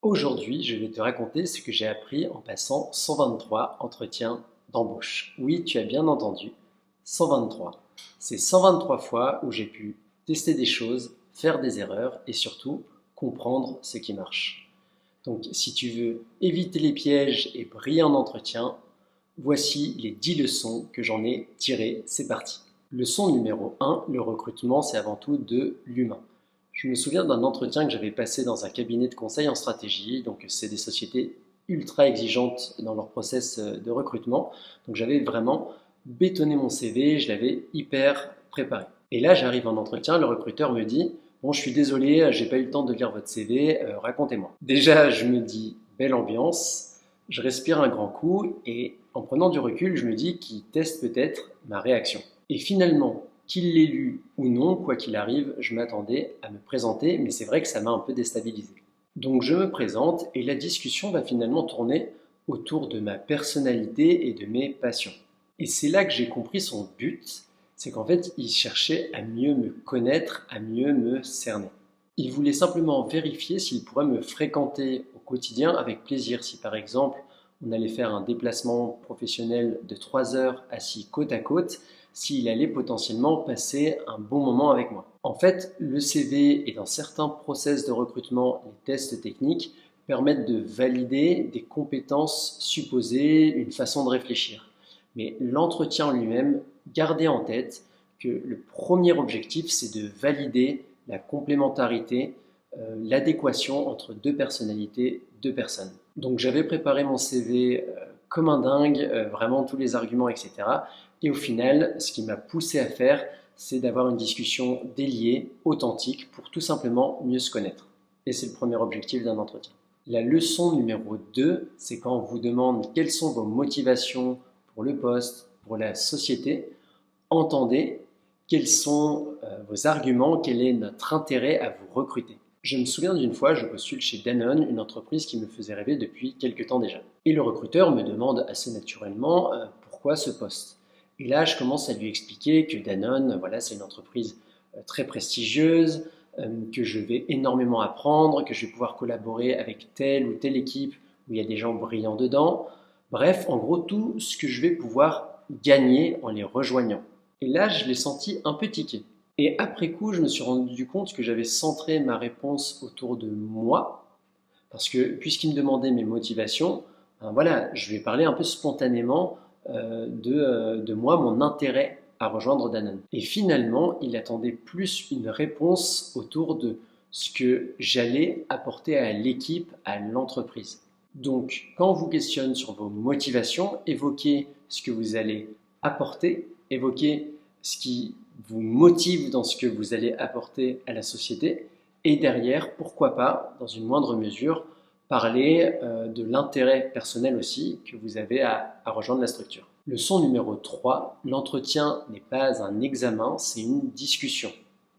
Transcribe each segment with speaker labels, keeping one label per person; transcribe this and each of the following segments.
Speaker 1: Aujourd'hui, je vais te raconter ce que j'ai appris en passant 123 entretiens d'embauche. Oui, tu as bien entendu, 123. C'est 123 fois où j'ai pu tester des choses, faire des erreurs et surtout comprendre ce qui marche. Donc, si tu veux éviter les pièges et briller en entretien, voici les 10 leçons que j'en ai tirées. C'est parti. Leçon numéro 1, le recrutement, c'est avant tout de l'humain. Je me souviens d'un entretien que j'avais passé dans un cabinet de conseil en stratégie. Donc, c'est des sociétés ultra exigeantes dans leur process de recrutement. Donc, j'avais vraiment bétonné mon CV, je l'avais hyper préparé. Et là, j'arrive en entretien, le recruteur me dit: Bon, je suis désolé, j'ai pas eu le temps de lire votre CV, racontez-moi. Déjà, je me dis: belle ambiance, je respire un grand coup et en prenant du recul, je me dis qu'il teste peut-être ma réaction. Et finalement, qu'il l'ait lu ou non, quoi qu'il arrive, je m'attendais à me présenter, mais c'est vrai que ça m'a un peu déstabilisé. Donc je me présente et la discussion va finalement tourner autour de ma personnalité et de mes passions. Et c'est là que j'ai compris son but, c'est qu'en fait, il cherchait à mieux me connaître, à mieux me cerner. Il voulait simplement vérifier s'il pourrait me fréquenter au quotidien avec plaisir. Si par exemple, on allait faire un déplacement professionnel de 3 heures assis côte à côte, s'il allait potentiellement passer un bon moment avec moi. En fait, le CV et dans certains process de recrutement, les tests techniques permettent de valider des compétences supposées, une façon de réfléchir. Mais l'entretien lui-même, gardez en tête que le premier objectif, c'est de valider la complémentarité, l'adéquation entre deux personnalités, deux personnes. Donc j'avais préparé mon CV comme un dingue, vraiment tous les arguments, etc. Et au final, ce qui m'a poussé à faire, c'est d'avoir une discussion déliée, authentique, pour tout simplement mieux se connaître. Et c'est le premier objectif d'un entretien. La leçon numéro 2, c'est quand on vous demande quelles sont vos motivations pour le poste, pour la société, entendez quels sont vos arguments, quel est notre intérêt à vous recruter. Je me souviens d'une fois, je postule chez Danone, une entreprise qui me faisait rêver depuis quelques temps déjà. Et le recruteur me demande assez naturellement pourquoi ce poste. Et là, je commence à lui expliquer que Danone, voilà, c'est une entreprise très prestigieuse, que je vais énormément apprendre, que je vais pouvoir collaborer avec telle ou telle équipe où il y a des gens brillants dedans. Bref, en gros, tout ce que je vais pouvoir gagner en les rejoignant. Et là, je l'ai senti un peu tiquer. Et après coup, je me suis rendu compte que j'avais centré ma réponse autour de moi, parce que puisqu'il me demandait mes motivations, ben voilà, je lui ai parlé un peu spontanément de moi, mon intérêt à rejoindre Danone. Et finalement, il attendait plus une réponse autour de ce que j'allais apporter à l'équipe, à l'entreprise. Donc, quand on vous questionne sur vos motivations, évoquez ce que vous allez apporter, évoquez ce qui vous motive dans ce que vous allez apporter à la société, et derrière, pourquoi pas, dans une moindre mesure, parler de l'intérêt personnel aussi que vous avez à rejoindre la structure. Leçon numéro 3, l'entretien n'est pas un examen, c'est une discussion.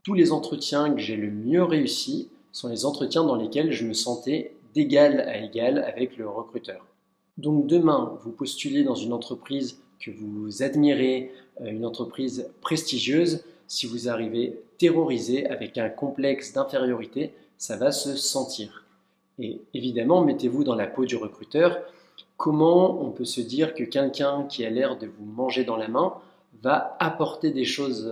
Speaker 1: Tous les entretiens que j'ai le mieux réussi sont les entretiens dans lesquels je me sentais d'égal à égal avec le recruteur. Donc demain, vous postulez dans une entreprise que vous admirez, une entreprise prestigieuse, si vous arrivez terrorisé avec un complexe d'infériorité, ça va se sentir. Et évidemment, mettez-vous dans la peau du recruteur. Comment on peut se dire que quelqu'un qui a l'air de vous manger dans la main va apporter des choses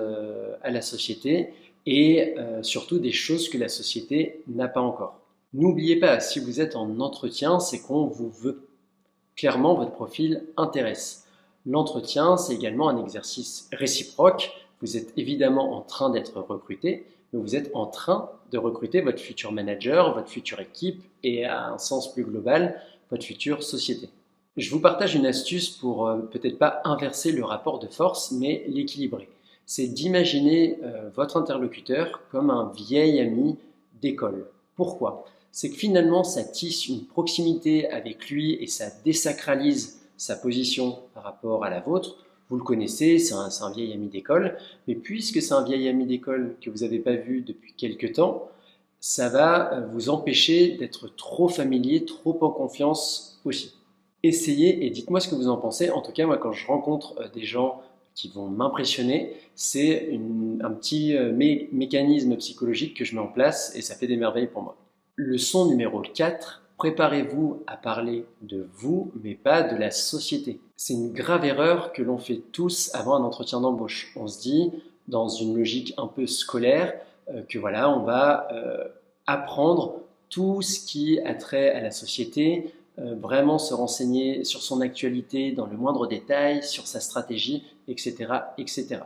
Speaker 1: à la société et surtout des choses que la société n'a pas encore. N'oubliez pas, si vous êtes en entretien, c'est qu'on vous veut. Clairement, votre profil intéresse. L'entretien, c'est également un exercice réciproque. Vous êtes évidemment en train d'être recruté, mais vous êtes en train de recruter votre futur manager, votre future équipe et à un sens plus global, votre future société. Je vous partage une astuce pour peut-être pas inverser le rapport de force, mais l'équilibrer. C'est d'imaginer votre interlocuteur comme un vieil ami d'école. Pourquoi? C'est que finalement, ça tisse une proximité avec lui et ça désacralise sa position par rapport à la vôtre. Vous le connaissez, c'est un vieil ami d'école, mais puisque c'est un vieil ami d'école que vous n'avez pas vu depuis quelques temps, ça va vous empêcher d'être trop familier, trop en confiance aussi. Essayez et dites-moi ce que vous en pensez. En tout cas, moi, quand je rencontre des gens qui vont m'impressionner, c'est un petit mécanisme psychologique que je mets en place et ça fait des merveilles pour moi. Leçon numéro 4, Préparez-vous à parler de vous, mais pas de la société. C'est une grave erreur que l'on fait tous avant un entretien d'embauche. On se dit, dans une logique un peu scolaire, que voilà, on va apprendre tout ce qui a trait à la société, vraiment se renseigner sur son actualité dans le moindre détail, sur sa stratégie, etc., etc.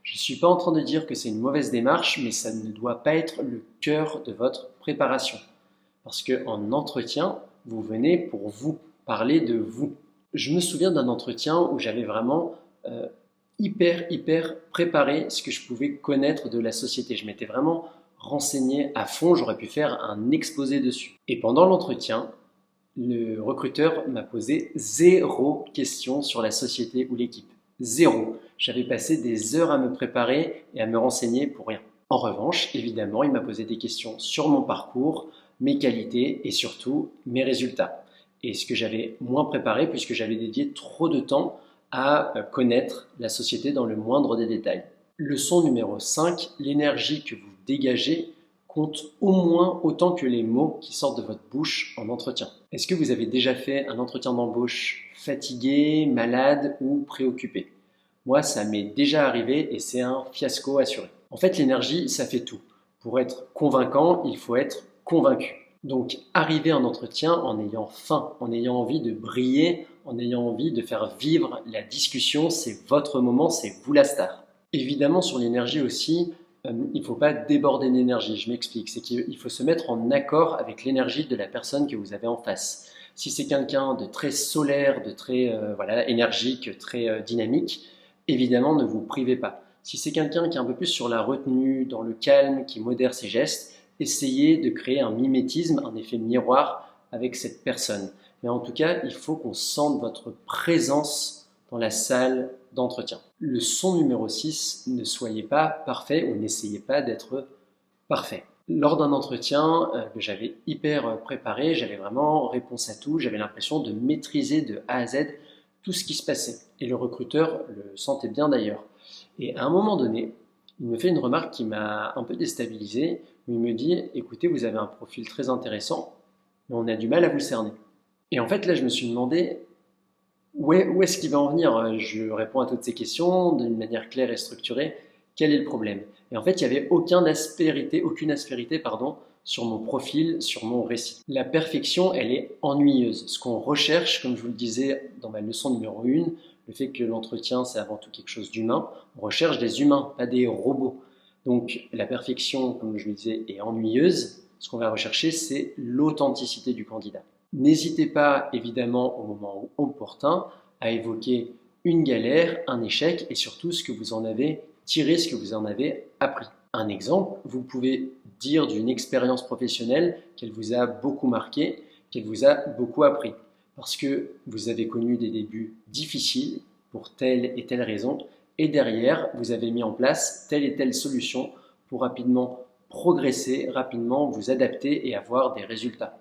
Speaker 1: Je ne suis pas en train de dire que c'est une mauvaise démarche, mais ça ne doit pas être le cœur de votre préparation. Parce qu'en entretien, vous venez pour vous, parler de vous. Je me souviens d'un entretien où j'avais vraiment hyper préparé ce que je pouvais connaître de la société. Je m'étais vraiment renseigné à fond, j'aurais pu faire un exposé dessus. Et pendant l'entretien, le recruteur m'a posé 0 question sur la société ou l'équipe. 0. J'avais passé des heures à me préparer et à me renseigner pour rien. En revanche, évidemment, il m'a posé des questions sur mon parcours, mes qualités et surtout mes résultats. Et ce que j'avais moins préparé puisque j'avais dédié trop de temps à connaître la société dans le moindre des détails. Leçon numéro 5, l'énergie que vous dégagez compte au moins autant que les mots qui sortent de votre bouche en entretien. Est-ce que vous avez déjà fait un entretien d'embauche fatigué, malade ou préoccupé? Moi, ça m'est déjà arrivé et c'est un fiasco assuré. En fait, l'énergie, ça fait tout. Pour être convaincant, il faut être convaincu. Donc, arriver à un entretien en ayant faim, en ayant envie de briller, en ayant envie de faire vivre la discussion, c'est votre moment, c'est vous la star. Évidemment, sur l'énergie aussi, il ne faut pas déborder d'énergie. Je m'explique, c'est qu'il faut se mettre en accord avec l'énergie de la personne que vous avez en face. Si c'est quelqu'un de très solaire, de très énergique, très dynamique, évidemment, ne vous privez pas. Si c'est quelqu'un qui est un peu plus sur la retenue, dans le calme, qui modère ses gestes, essayez de créer un mimétisme, un effet miroir avec cette personne. Mais en tout cas, il faut qu'on sente votre présence dans la salle d'entretien. Leçon numéro 6, ne soyez pas parfait ou n'essayez pas d'être parfait. Lors d'un entretien que j'avais hyper préparé, j'avais vraiment réponse à tout, j'avais l'impression de maîtriser de A à Z tout ce qui se passait. Et le recruteur le sentait bien d'ailleurs. Et à un moment donné, il me fait une remarque qui m'a un peu déstabilisé, où il me dit « Écoutez, vous avez un profil très intéressant, mais on a du mal à vous cerner. » Et en fait, là, je me suis demandé où est-ce qu'il va en venir. Je réponds à toutes ces questions d'une manière claire et structurée. Quel est le problème? Et en fait, il n'y avait aucune aspérité sur mon profil, sur mon récit. La perfection, elle est ennuyeuse. Ce qu'on recherche, comme je vous le disais dans ma leçon numéro 1, le fait que l'entretien, c'est avant tout quelque chose d'humain, on recherche des humains, pas des robots. Donc la perfection, comme je le disais, est ennuyeuse. Ce qu'on va rechercher, c'est l'authenticité du candidat. N'hésitez pas, évidemment, au moment opportun, à évoquer une galère, un échec et surtout ce que vous en avez tiré, ce que vous en avez appris. Un exemple, vous pouvez dire d'une expérience professionnelle qu'elle vous a beaucoup marqué, qu'elle vous a beaucoup appris. Parce que vous avez connu des débuts difficiles pour telle et telle raison, et derrière, vous avez mis en place telle et telle solution pour rapidement progresser, rapidement vous adapter et avoir des résultats.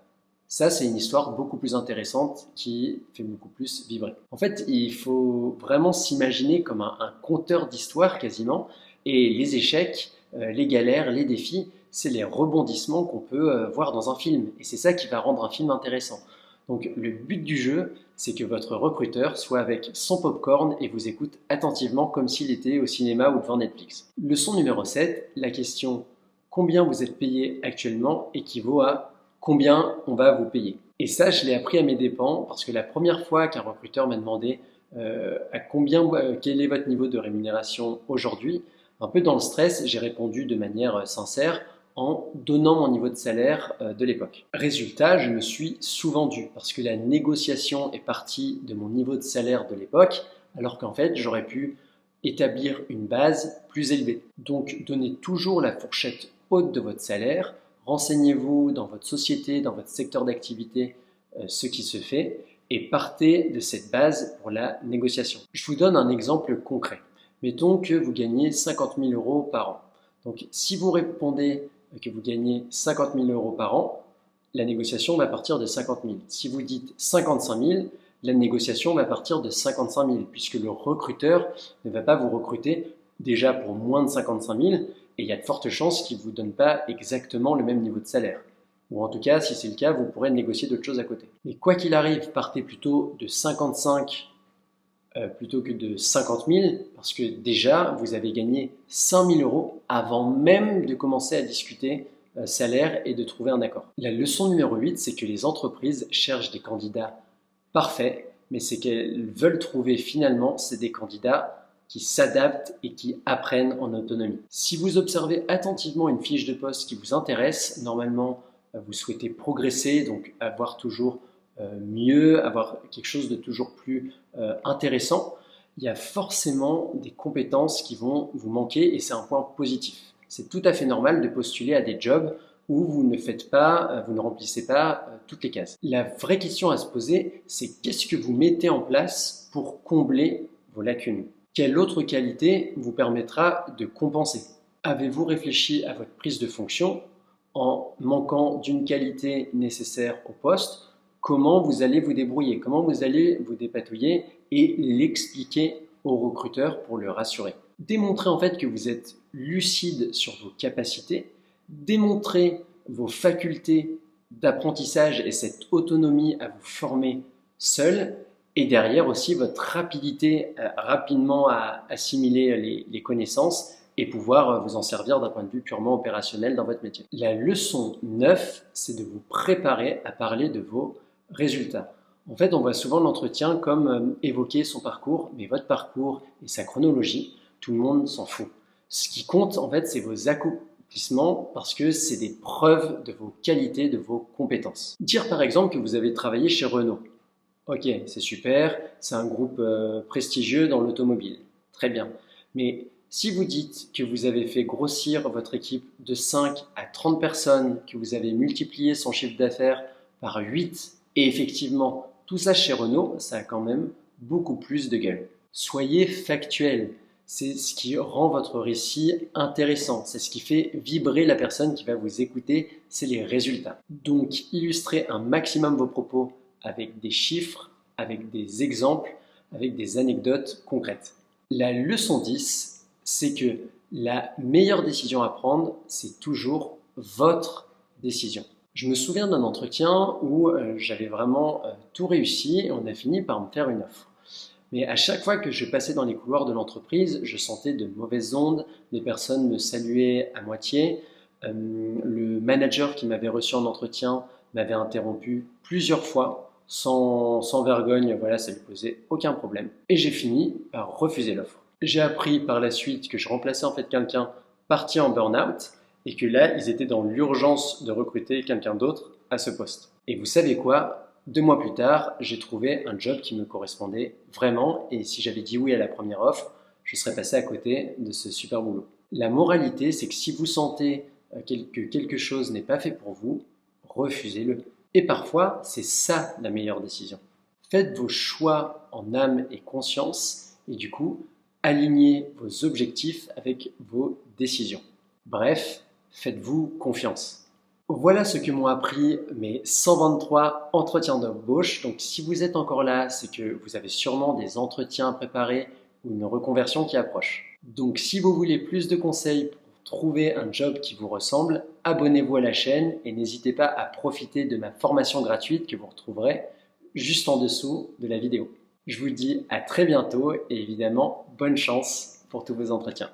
Speaker 1: Ça, c'est une histoire beaucoup plus intéressante qui fait beaucoup plus vibrer. En fait, il faut vraiment s'imaginer comme un conteur d'histoire quasiment, et les échecs, les galères, les défis, c'est les rebondissements qu'on peut voir dans un film. Et c'est ça qui va rendre un film intéressant. Donc le but du jeu, c'est que votre recruteur soit avec son popcorn et vous écoute attentivement comme s'il était au cinéma ou devant Netflix. Leçon numéro 7, la question combien vous êtes payé actuellement équivaut à combien on va vous payer. Et ça, je l'ai appris à mes dépens parce que la première fois qu'un recruteur m'a demandé quel est votre niveau de rémunération aujourd'hui, un peu dans le stress, j'ai répondu de manière sincère en donnant mon niveau de salaire de l'époque. Résultat, je me suis sous-vendu parce que la négociation est partie de mon niveau de salaire de l'époque, alors qu'en fait, j'aurais pu établir une base plus élevée. Donc, donnez toujours la fourchette haute de votre salaire, renseignez-vous dans votre société, dans votre secteur d'activité, ce qui se fait, et partez de cette base pour la négociation. Je vous donne un exemple concret. Mettons que vous gagnez 50 000 euros par an. Donc, si vous répondez que vous gagnez 50 000 euros par an, la négociation va partir de 50 000. Si vous dites 55 000, la négociation va partir de 55 000, puisque le recruteur ne va pas vous recruter déjà pour moins de 55 000, et il y a de fortes chances qu'il ne vous donne pas exactement le même niveau de salaire. Ou en tout cas, si c'est le cas, vous pourrez négocier d'autres choses à côté. Mais quoi qu'il arrive, partez plutôt de 55 plutôt que de 50 000, parce que déjà, vous avez gagné 5 000 euros avant même de commencer à discuter salaire et de trouver un accord. La leçon numéro 8, c'est que les entreprises cherchent des candidats parfaits, mais ce qu'elles veulent trouver finalement, c'est des candidats qui s'adaptent et qui apprennent en autonomie. Si vous observez attentivement une fiche de poste qui vous intéresse, normalement, vous souhaitez progresser, donc avoir toujours mieux, avoir quelque chose de toujours plus intéressant, il y a forcément des compétences qui vont vous manquer et c'est un point positif. C'est tout à fait normal de postuler à des jobs où vous ne remplissez pas toutes les cases. La vraie question à se poser, c'est qu'est-ce que vous mettez en place pour combler vos lacunes? Quelle autre qualité vous permettra de compenser? Avez-vous réfléchi à votre prise de fonction en manquant d'une qualité nécessaire au poste? Comment vous allez vous débrouiller? Comment vous allez vous dépatouiller et l'expliquer au recruteur pour le rassurer? Démontrez en fait que vous êtes lucide sur vos capacités, démontrez vos facultés d'apprentissage et cette autonomie à vous former seul, et derrière aussi votre rapidité rapidement à assimiler les connaissances et pouvoir vous en servir d'un point de vue purement opérationnel dans votre métier. La leçon 9, c'est de vous préparer à parler de vos résultats. En fait, on voit souvent l'entretien comme évoquer son parcours, mais votre parcours et sa chronologie, tout le monde s'en fout. Ce qui compte, en fait, c'est vos accomplissements parce que c'est des preuves de vos qualités, de vos compétences. Dire par exemple que vous avez travaillé chez Renault. Ok, c'est super, c'est un groupe prestigieux dans l'automobile. Très bien. Mais si vous dites que vous avez fait grossir votre équipe de 5 à 30 personnes, que vous avez multiplié son chiffre d'affaires par 8, et effectivement, tout ça chez Renault, ça a quand même beaucoup plus de gueule. Soyez factuel. C'est ce qui rend votre récit intéressant. C'est ce qui fait vibrer la personne qui va vous écouter. C'est les résultats. Donc, illustrez un maximum vos propos avec des chiffres, avec des exemples, avec des anecdotes concrètes. La leçon 10, c'est que la meilleure décision à prendre, c'est toujours votre décision. Je me souviens d'un entretien où j'avais vraiment tout réussi et on a fini par me faire une offre. Mais à chaque fois que je passais dans les couloirs de l'entreprise, je sentais de mauvaises ondes, les personnes me saluaient à moitié. Le manager qui m'avait reçu en entretien m'avait interrompu plusieurs fois, sans vergogne, voilà, ça lui posait aucun problème. Et j'ai fini par refuser l'offre. J'ai appris par la suite que je remplaçais en fait quelqu'un parti en burn-out et que là, ils étaient dans l'urgence de recruter quelqu'un d'autre à ce poste. Et vous savez quoi? 2 mois plus tard, j'ai trouvé un job qui me correspondait vraiment et si j'avais dit oui à la première offre, je serais passé à côté de ce super boulot. La moralité, c'est que si vous sentez que quelque chose n'est pas fait pour vous, refusez-le. Et parfois, c'est ça la meilleure décision. Faites vos choix en âme et conscience et du coup, alignez vos objectifs avec vos décisions. Bref, faites-vous confiance. Voilà ce que m'ont appris mes 123 entretiens d'embauche. Donc si vous êtes encore là, c'est que vous avez sûrement des entretiens préparés ou une reconversion qui approche. Donc si vous voulez plus de conseils pour trouver un job qui vous ressemble, abonnez-vous à la chaîne et n'hésitez pas à profiter de ma formation gratuite que vous retrouverez juste en dessous de la vidéo. Je vous dis à très bientôt et évidemment, bonne chance pour tous vos entretiens.